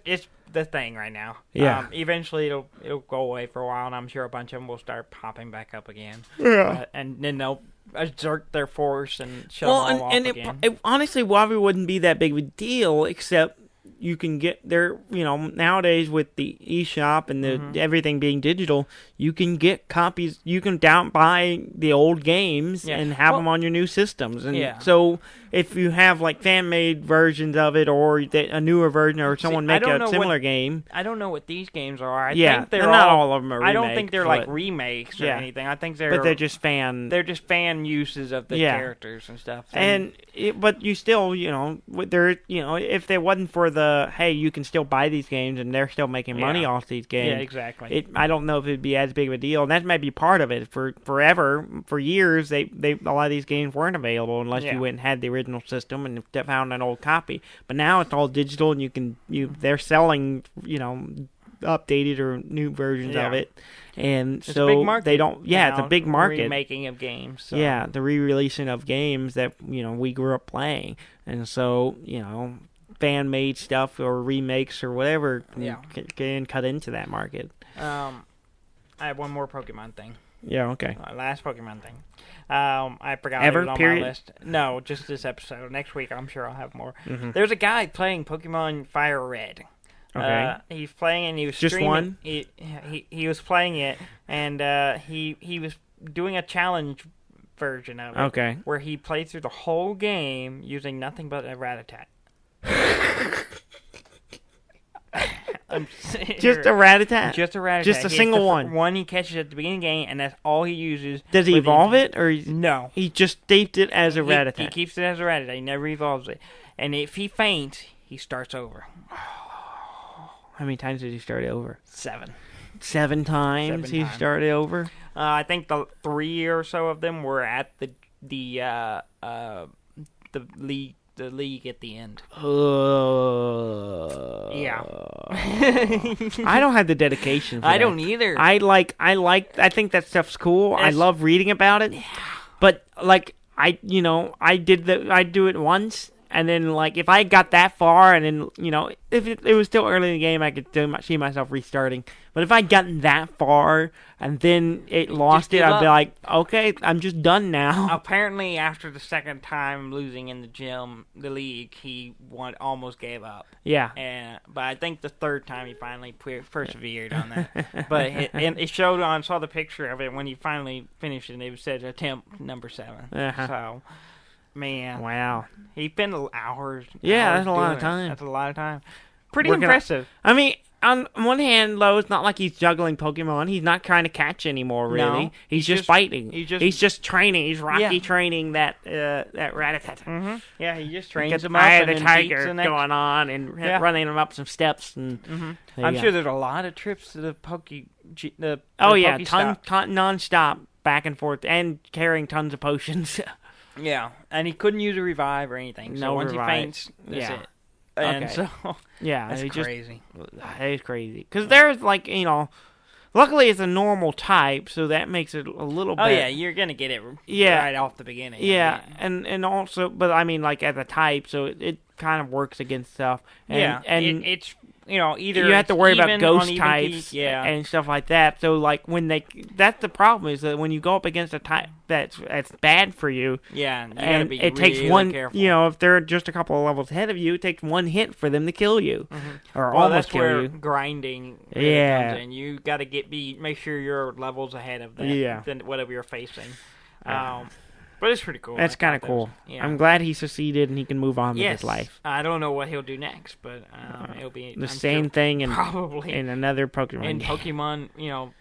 the thing right now. Yeah. Eventually it'll go away for a while, and I'm sure a bunch of them will start popping back up again. Yeah. And then they'll exert their force and shut them all off again. Honestly, Huawei wouldn't be that big of a deal, except you can get there, nowadays with the eShop and the everything being digital, you can get copies, you can buy the old games and have them on your new systems. And so if you have like fan-made versions of it or a newer version or someone make a similar game. I don't know what these games are. I think they're not all of them are remakes. I don't think they're like remakes or anything. I think they're just fan. They're just fan uses of the characters and stuff. But you still, if they wasn't for hey, you can still buy these games and they're still making money off these games. Yeah, exactly. I don't know if it'd be as big of a deal, and that might be part of it. For years, a lot of these games weren't available unless you went and had the original system and found an old copy. But now it's all digital, and they're selling, updated or new versions of it. And it's so a big market they don't. Yeah, it's a big market. Remaking of games. So. Yeah, the re-releasing of games that we grew up playing, and so fan-made stuff or remakes or whatever can cut into that market. I have one more Pokemon thing. Yeah, okay. Last Pokemon thing. I forgot it was on my list. No, just this episode. Next week, I'm sure I'll have more. Mm-hmm. There's a guy playing Pokemon Fire Red. Okay. He's playing and he was just streaming. One? He was playing it, and he was doing a challenge version of it. Okay. Where he played through the whole game using nothing but a Rattata. Just a Rattata? Just a Rattata. Just a single one? One he catches at the beginning of the game, and that's all he uses. Does he evolve it? Or no. He just stayed it as a Rattata? He keeps it as a Rattata. He never evolves it. And if he faints, he starts over. How many times did he start over? 7. 7 times he started over? I think the 3 or so of them were at the league. The league at the end. Yeah. I don't have the dedication for I don't either. I think that stuff's cool. I love reading about it. Yeah. But I do it once And then, like, if I got that far, and then, you know, if it was still early in the game, I could still see myself restarting. But if I'd gotten that far, and then it lost it, I'd be like, okay, I'm just done now. Apparently, after the second time losing in the league, he almost gave up. Yeah. But I think the third time he finally persevered on that. But it showed saw the picture of it when he finally finished it, and it said attempt number 7. Uh-huh. So, man. Wow. He spent hours. Yeah, hours that's a lot of doing it. time. That's a lot of time. Pretty impressive. I mean, on one hand, though, it's not like he's juggling Pokemon. He's not trying to catch anymore, really. No, he's just fighting. He's just training. He's Rocky training that Rattata. Mm-hmm. Yeah, he just trains him up. I and had a tiger going on and running him up some steps. And I'm sure there's a lot of trips to the non-stop, back and forth, and carrying tons of potions. Yeah, and he couldn't use a revive or anything. So once he faints, that's it. And so, that's crazy. That is crazy. Because there's, like, you know, luckily it's a normal type, so that makes it a little bit... Oh, yeah, you're going to get it right off the beginning. Yeah, and also, but I mean, like, as a type, so it kind of works against stuff. And, it's... You know, either you have to worry about ghost types keys, and stuff like that. So, like, that's the problem, is that when you go up against a type that's bad for you, and it takes one, careful. You know, if they're just a couple of levels ahead of you, it takes one hit for them to kill you, or almost kill you. Grinding comes in. You got to make sure you're levels ahead of that, than whatever you're facing. But it's pretty cool. That's kind of cool. I'm glad he succeeded and he can move on with his life. I don't know what he'll do next, but it'll be the same thing probably in another Pokemon game. In Pokemon, you know,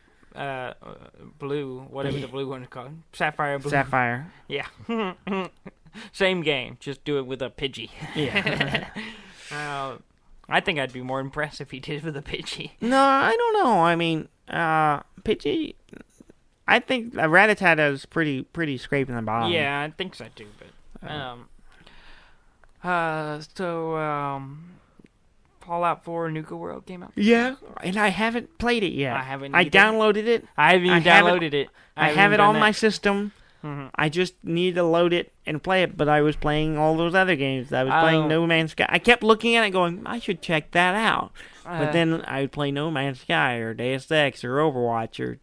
Blue, whatever the blue one is called. Sapphire Blue. Sapphire. Yeah. Same game, just do it with a Pidgey. Yeah. I think I'd be more impressed if he did it with a Pidgey. No, I don't know. I mean, Pidgey... I think Rattata is pretty scraping the bottom. Yeah, I think so too. But Fallout 4 Nuka World came out. Yeah, and I haven't played it yet. I haven't. I downloaded it. I haven't even downloaded it. I have it on my system. Mm-hmm. I just need to load it and play it. But I was playing all those other games. I was playing No Man's Sky. I kept looking at it, going, I should check that out. But then I would play No Man's Sky or Deus Ex or Overwatch or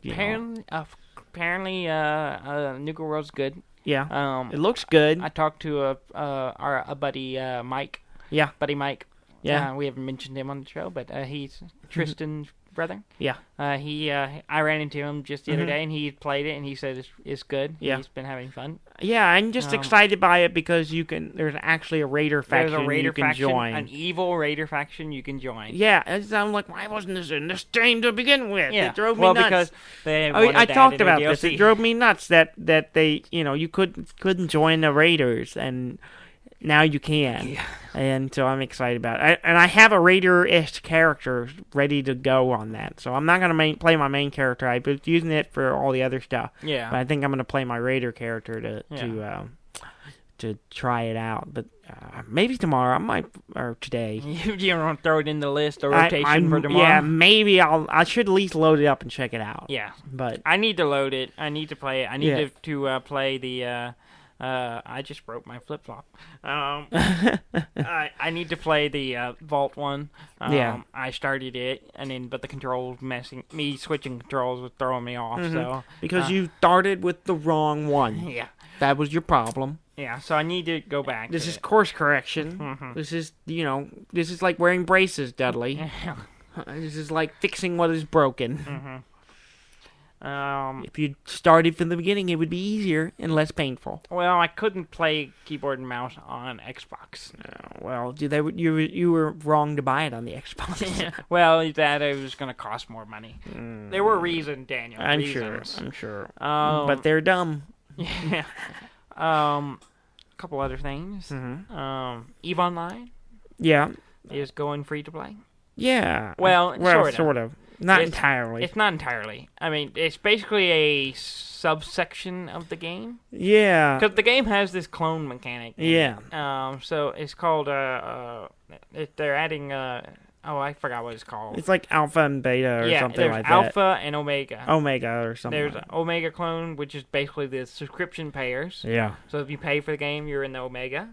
Apparently, Nuka World's good. Yeah, it looks good. I talked to our buddy Mike. Yeah, buddy Mike. Yeah, we haven't mentioned him on the show, but he's Tristan's brother. Yeah, I ran into him just the other day, and he played it, and he said it's good. Yeah, he's been having fun. Yeah, I'm just excited by it because there's actually a raider faction you can join. An evil raider faction you can join. Yeah, I'm like, why wasn't this in this game to begin with? Yeah. It drove me nuts. Because they I talked about this. It drove me nuts that they, you know, you couldn't join the raiders, and now you can. Yeah. And so I'm excited about it. And I have a raider-ish character ready to go on that. So I'm not going to play my main character. I've been using it for all the other stuff. Yeah. But I think I'm going to play my raider character to try it out. But maybe tomorrow, or today. You don't throw it in the list or rotation for tomorrow? Yeah, maybe I should at least load it up and check it out. Yeah. But I need to load it. I need to play it. I need to play the... I just broke my flip-flop. I need to play the Vault one. I started it, but the controls switching controls was throwing me off. So because you started with the wrong one. Yeah. That was your problem. Yeah, so I need to go back. This is course correction. This is, this is like wearing braces, Dudley. This is like fixing what is broken. If you started from the beginning, it would be easier and less painful. Well, I couldn't play keyboard and mouse on Xbox. Well, you were wrong to buy it on the Xbox. Well, it was going to cost more money. There were reasons, Daniel. I'm sure. But they're dumb. Yeah. A couple other things. EVE Online. Yeah. Is going free to play. Yeah. Well, sort of. Not entirely. It's not entirely. I mean, it's basically a subsection of the game. Yeah. Because the game has this clone mechanic. Yeah. So it's called, they're adding, I forgot what it's called. It's like Alpha and Beta or something like that. Yeah, there's Alpha and Omega. Omega or something. There's an Omega clone, which is basically the subscription payers. Yeah. So if you pay for the game, you're in the Omega.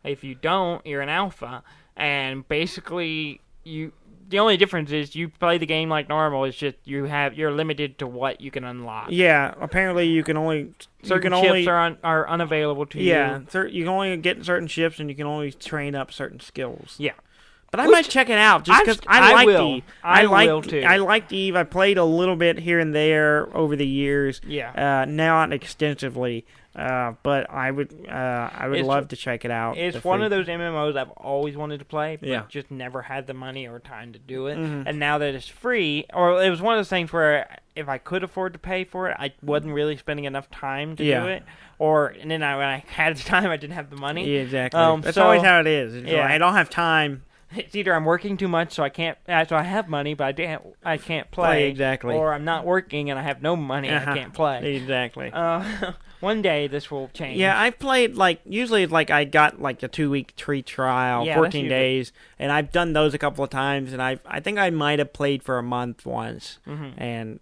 If you don't, you're an alpha, and basically the only difference is you play the game like normal. It's just you're limited to what you can unlock. Yeah, apparently you can only certain ships are unavailable to you. Yeah, you can only get certain ships, and you can only train up certain skills. Yeah. But I might check it out just because I like Eve. I will too. I liked Eve. I played a little bit here and there over the years. Yeah. Not extensively. But I would love to check it out. It's one of those MMOs I've always wanted to play, but Yeah. just never had the money or time to do it. Mhm. And now that it's free, or it was one of those things where if I could afford to pay for it, I wasn't really spending enough time to Yeah. do it. And then when I had the time, I didn't have the money. Yeah, exactly. That's so- always how it is. It's Yeah. like, I don't have time. It's either I'm working too much, so I can't. So I have money, but I can't play. Exactly. Or I'm not working and I have no money, Uh-huh. I can't play. Exactly. One day this will change. Yeah, I've played usually I got a 2-week free trial, Yeah, 14 that's usually- days, and I've done those a couple of times, and I think I might have played for a month once, and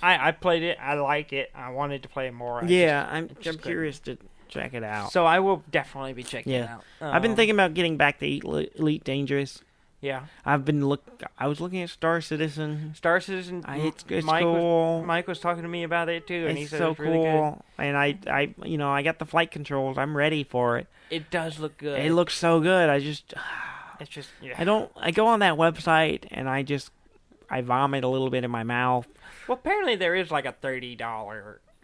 I played it. I like it. I wanted to play more. I'm just curious to check it out. So I will definitely be checking it Yeah. out. I've been thinking about getting back to Elite Dangerous. Yeah. I was looking at Star Citizen. Star Citizen. It's Mike cool. Mike was talking to me about it too, and he It's said so it's really cool, and I got the flight controls. I'm ready for it. good. It does look good. It looks so good. It's just yeah. I go on that website and I vomit a little bit in my mouth. Well, apparently there is like a $30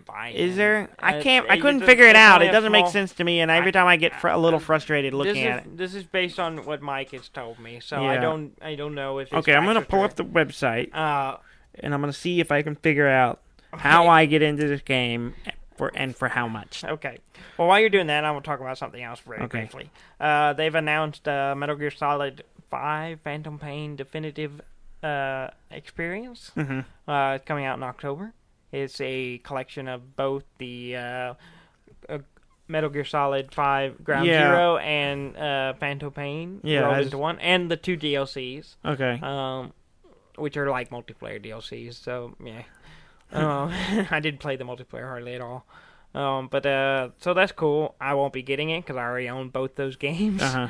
buy-in. Is there? I It couldn't does- figure it it's out. only It a doesn't make small- sense to me, and every time I get a little frustrated looking at it. This is based on what Mike has told me, so Yeah. I don't know if. It's Okay, I'm gonna pull up factual the website or- and I'm gonna see if I can figure out Okay. how I get into this game for how much. Okay. Well, while you're doing that, I will talk about something else very Okay. briefly. They've announced Metal Gear Solid 5 Phantom Pain Definitive Experience. Mm-hmm. It's coming out in October. It's a collection of both the Metal Gear Solid 5 Ground Yeah. Zero and Phantom Pain rolled into one, and the 2 DLCs, Okay. which are like multiplayer DLCs. So yeah, I didn't play the multiplayer hardly at all. So that's cool. I won't be getting it because I already own both those games. Uh-huh.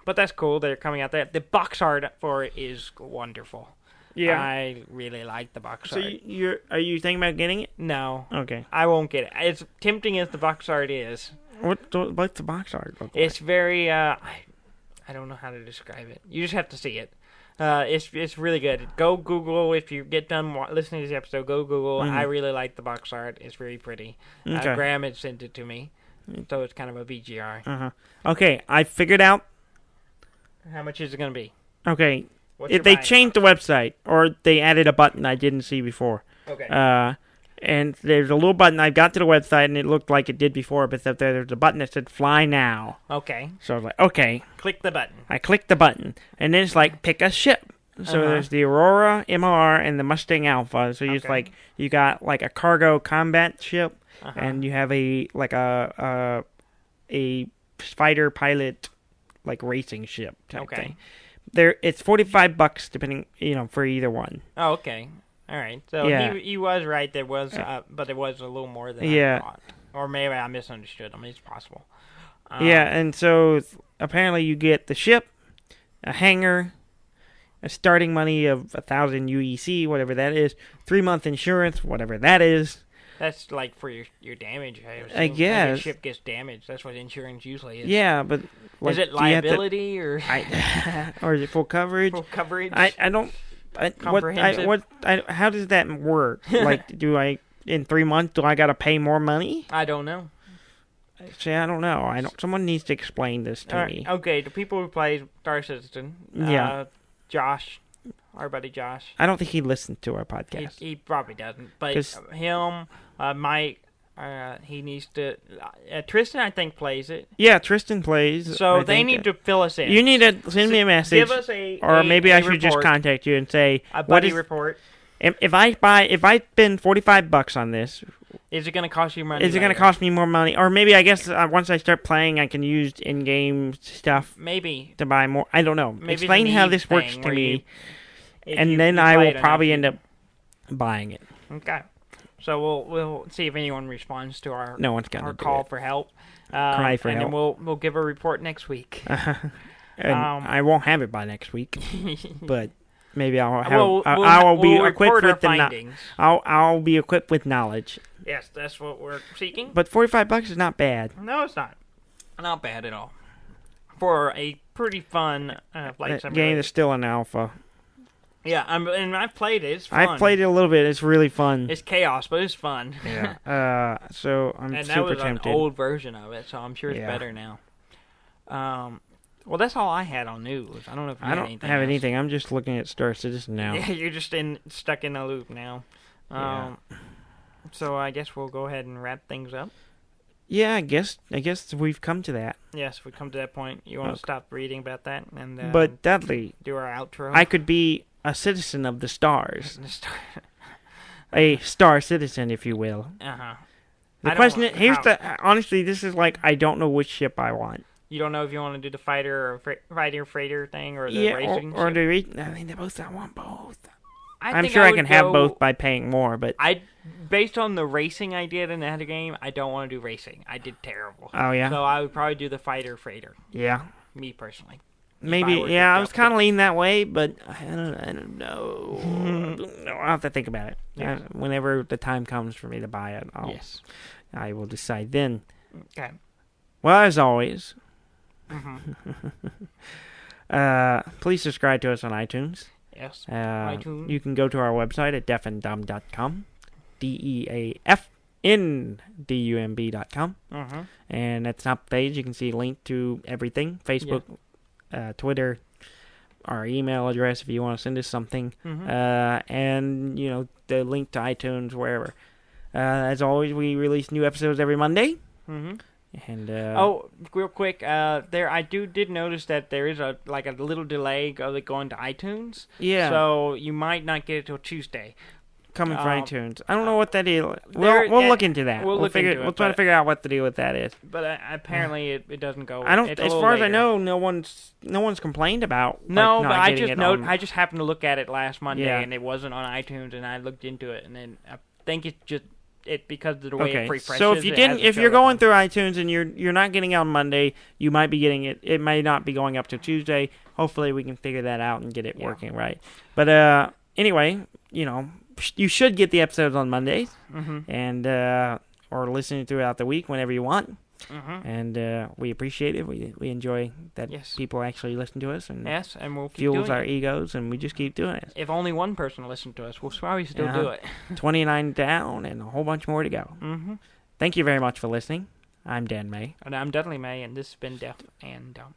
But that's cool. They're coming out there. The box art for it is wonderful. Yeah. I really like the box So art. are you thinking about getting it? No, Okay. I won't get it. As tempting as the box art is, What's the box art look like? it's very. I don't know how to describe it. You just have to see it. It's really good. Go Google if you get done listening to this episode. Go Google. Mhm. I really like the box art. It's very pretty. Okay. Graham had sent it to me, so it's kind of a VGR. Uh-huh. Okay, I figured out. How much is it going to be? Okay, What's if your they buying changed the website or they added a button I didn't see before. cost? Okay. And there's a little button. I got to the website and it looked like it did before, but there's a button that said "Fly Now." Okay. So I was like, okay. Click the button. I clicked the button, and then it's like pick a ship. So Uh-huh. there's the Aurora MR and the Mustang Alpha. So you got like a cargo combat ship, Uh-huh. and you have a fighter pilot like racing ship type Okay. thing. It's $45 depending for either one. Oh, okay. All right. So Yeah. he was right. There was, but it was a little more than Yeah. I thought. Or maybe I misunderstood. I mean, it's possible. Yeah, and so apparently you get the ship, a hangar, a starting money of 1,000 UEC, whatever that is, 3-month insurance, whatever that is. That's like for your damage. I assume. I Like your guess. ship gets damaged. That's what insurance usually is. Yeah, but Is it do you have to- liability or or is it full coverage? full coverage? I don't. Comprehensive? How does that work? Like, in 3 months, do I got to pay more money? I don't know. See, I don't know. Someone needs to explain this to All me. right, okay, the people who play Star Citizen. Yeah. Josh, our buddy Josh. I don't think he listened to our podcast. He probably doesn't. But 'Cause- him, Mike, he needs to. Tristan, I think, plays it. Yeah, Tristan plays. So I they think. need to fill us in. You need to send me a message. Give us or maybe I should just report, contact you and say, a what buddy is, report. if I spend $45 on this, Is it going to cost you money? is it going to later? cost me more money? Or maybe I guess once I start playing, I can use in-game stuff Maybe. to buy more. I don't know. Maybe it's Explain an how Eve this works thing to where me, if and you- then you I play will it probably enough, end up buying it. Okay. So we'll see if anyone responds to our No one's gonna our do call it. for help. cry for and help. then we'll give a report next week. And I won't have it by next week, but maybe I'll have. We'll I'll be report equipped our with the findings. I'll be equipped with knowledge. Yes, that's what we're seeking. But $45 is not bad. No, it's not. Not bad at all. For a pretty fun flight simulator. Game is still in alpha. Yeah, and I've played it. It's fun. I've played it a little bit. It's really fun. It's chaos, but it's fun. Yeah. So I'm and super that was tempted. an old version of it, so I'm sure it's better now. Well, that's all I had on news. I don't know if you I don't anything have else. anything. I'm just looking at Star Citizen now. Yeah, you're just stuck in a loop now. So I guess we'll go ahead and wrap things up. Yeah, I guess we've come to that. Yes, we come to that point. You want to stop reading about that and but Dudley, do our outro? I could be a citizen of the stars. A star citizen, if you will. Uh-huh. The question is, honestly, this is like, I don't know which ship I want. You don't know if you want to do the fighter or freighter thing or the racing or ship? the I mean, I want both. I'm think sure I would can have both by paying more, but based on the racing I did in the other game, I don't want to do racing. I did terrible. Oh yeah. So I would probably do the fighter freighter. Yeah. Me personally. Maybe. Yeah, I was kind of leaning that way, but I don't know. I'll have to think about it. Yes. Whenever the time comes for me to buy it, I will decide then. Okay. Well, as always. Mm-hmm. Please subscribe to us on iTunes. Yes. iTunes. You can go to our website at deafandumb.com. DEAFNDUMB.com. And at the top of the page, you can see a link to everything: Facebook, Twitter, our email address if you want to send us something, and the link to iTunes, wherever. As always, we release new episodes every Monday. And real quick, I did notice that there is a little delay of it going to iTunes. Yeah. So you might not get it till Tuesday. Coming from iTunes. I don't know what that is. We'll look into that. We'll try to figure out what the deal with that is. But apparently it doesn't go. I don't. As far as I know, no one's complained about. No, but I just happened to look at it last Monday and it wasn't on iTunes, and I looked into it, and then I think it's just. Because of the way it refreshes. So if you're going through iTunes and you're not getting it on Monday, you might be getting it. It may not be going up to Tuesday. Hopefully, we can figure that out and get it working right. But anyway, you should get the episodes on Mondays, and or listen throughout the week whenever you want. And we appreciate it. We enjoy that people actually listen to us, and and we'll keep fuels doing our it. egos, and we just keep doing it. If only one person listened to us, we'll probably still do it. 29 down, and a whole bunch more to go. Thank you very much for listening. I'm Dan May, and I'm Dudley May, and this has been Deaf and Dumb.